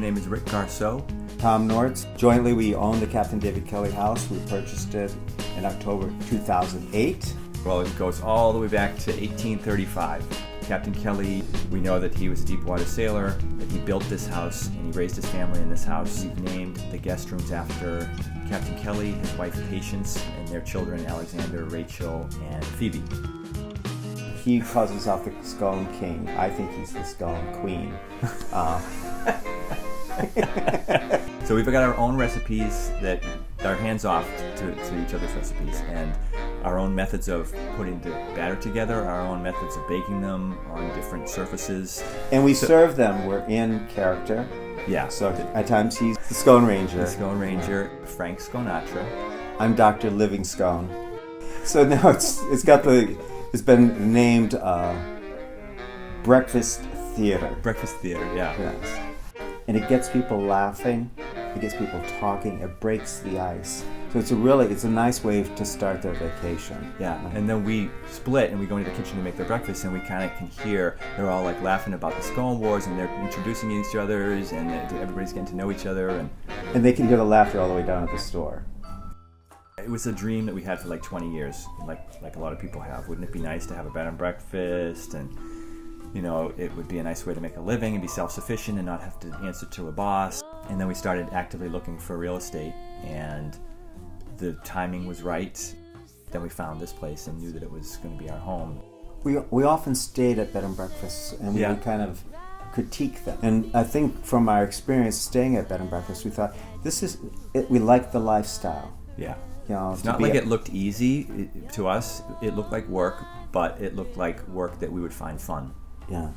name is Rick Garceau. Tom Nortz. Jointly, we own the Captain David Kelley house. We purchased it in October 2008. Well, it goes all the way back to 1835. Captain Kelley, we know that he was a deep water sailor, that he built this house, and he raised his family in this house. He named the guest rooms after Captain Kelley, his wife Patience, and their children Alexander, Rachel, and Phoebe. He calls himself the Scone King. I think he's the Scone Queen. So we've got our own recipes that are hands-off to each other's recipes, and our own methods of putting the batter together, our own methods of baking them on different surfaces. And we serve them. We're in character. Yeah. So at times he's the Scone Ranger. The Scone Ranger, Frank Sconatra. I'm Dr. Living Scone. So now it's been named Breakfast Theater. Breakfast Theater, yeah. Yes. And it gets people laughing, it gets people talking, it breaks the ice. So it's a nice way to start their vacation. Yeah, and then we split and we go into the kitchen to make their breakfast, and we kind of can hear they're all like laughing about the Scone Wars, and they're introducing each other's, and everybody's getting to know each other. And they can hear the laughter all the way down at the store. It was a dream that we had for like 20 years, like a lot of people have. Wouldn't it be nice to have a bed and breakfast, and you know, it would be a nice way to make a living and be self-sufficient and not have to answer to a boss. And then we started actively looking for real estate, and the timing was right. Then we found this place and knew that it was going to be our home. We often stayed at bed and breakfasts, and we would kind of critique them. And I think from our experience staying at bed and breakfast, we thought, we like the lifestyle. Yeah. You know, it's not like it looked easy to us. It looked like work, but it looked like work that we would find fun. Yeah.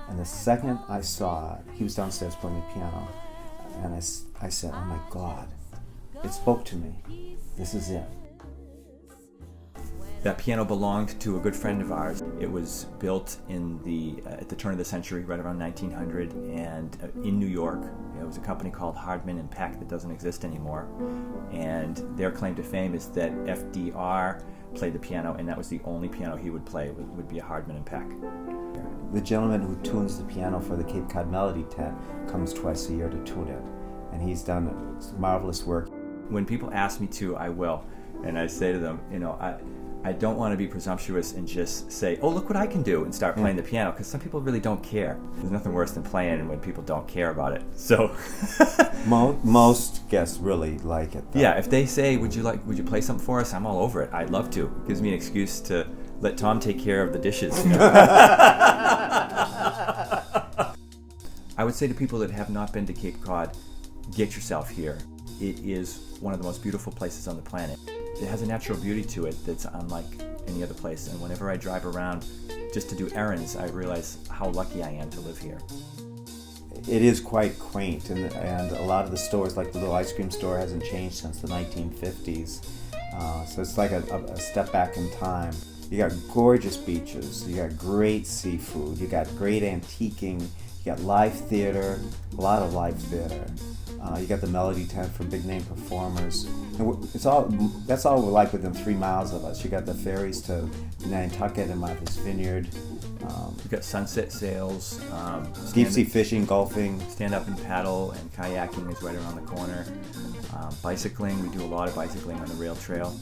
And the second I saw it, he was downstairs playing the piano, and I said, oh my God, it spoke to me. This is it. That piano belonged to a good friend of ours. It was built at the turn of the century, right around 1900, and in New York. It was a company called Hardman and Peck that doesn't exist anymore. And their claim to fame is that FDR played the piano, and that was the only piano he would play, would be a Hardman and Peck. The gentleman who tunes the piano for the Cape Cod Melody Tent comes twice a year to tune it, and he's done marvelous work. When people ask me to, I will, and I say to them, you know, I don't want to be presumptuous and just say, oh, look what I can do, and start playing the piano, because some people really don't care. There's nothing worse than playing when people don't care about it. So most guests really like it, though. Yeah, if they say, would you play something for us? I'm all over it. I'd love to. It gives me an excuse to let Tom take care of the dishes. You know? I would say to people that have not been to Cape Cod, get yourself here. It is one of the most beautiful places on the planet. It has a natural beauty to it that's unlike any other place, and whenever I drive around just to do errands, I realize how lucky I am to live here. It is quite quaint, and a lot of the stores, like the little ice cream store, hasn't changed since the 1950s. So it's like a step back in time. You got gorgeous beaches, you got great seafood, you got great antiquing, you got live theater, a lot of live theater. You got the Melody Tent for big name performers. And that's all we're like within 3 miles of us. You got the ferries to Nantucket and Martha's Vineyard. We've got sunset sails. Deep sea fishing, golfing. Stand up and paddle, and kayaking is right around the corner. Bicycling, we do a lot of bicycling on the rail trail.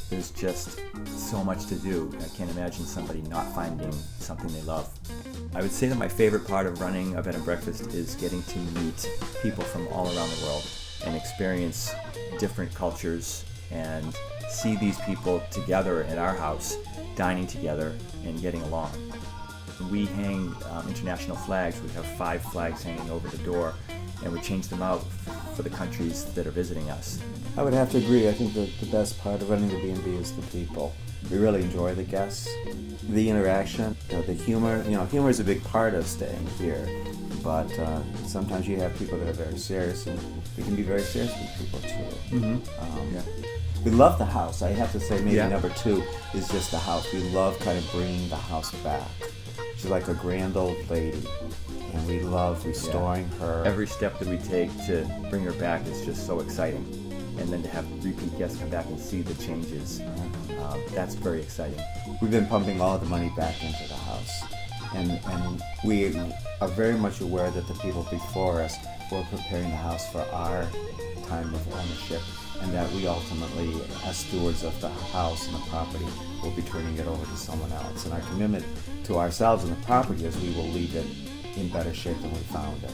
There's just so much to do. I can't imagine somebody not finding something they love. I would say that my favorite part of running a bed and breakfast is getting to meet people from all around the world and experience different cultures and see these people together at our house, dining together and getting along. We hang international flags. We have 5 flags hanging over the door, and we change them out for the countries that are visiting us. I would have to agree. I think that the best part of running the B&B is the people. We really enjoy the guests, the interaction, the humor. Humor is a big part of staying here, but sometimes you have people that are very serious, and we can be very serious with people too. Mm-hmm. We love the house. I have to say maybe number 2 is just the house. We love kind of bringing the house back. She's like a grand old lady, and we love restoring her. Every step that we take to bring her back is just so exciting. And then to have repeat guests come back and see the changes, that's very exciting. We've been pumping all the money back into the house, and we are very much aware that the people before us were preparing the house for our time of ownership, and that we ultimately, as stewards of the house and the property, will be turning it over to someone else. And our commitment to ourselves and the property is we will leave it in better shape than we found it.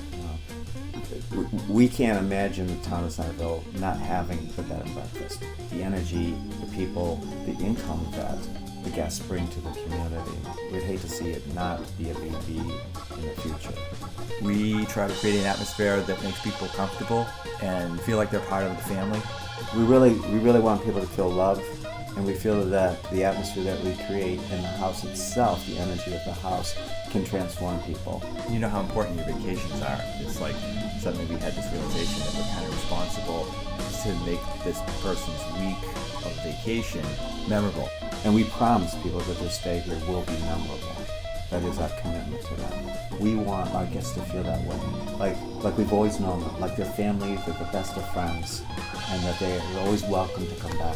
We can't imagine the town of Centerville not having the bed and breakfast. The energy, the people, the income that the guests bring to the community. We'd hate to see it not be a B&B in the future. We try to create an atmosphere that makes people comfortable and feel like they're part of the family. We really want people to feel loved, and we feel that the atmosphere that we create in the house itself, the energy of the house, can transform people. You know how important your vacations are. It's like suddenly we had this realization that we're kind of responsible to make this person's week of vacation memorable. And we promise people that their stay here will be memorable. That is our commitment to them. We want our guests to feel that way. Like we've always known them. Like they're family, they're the best of friends, and that they're always welcome to come back.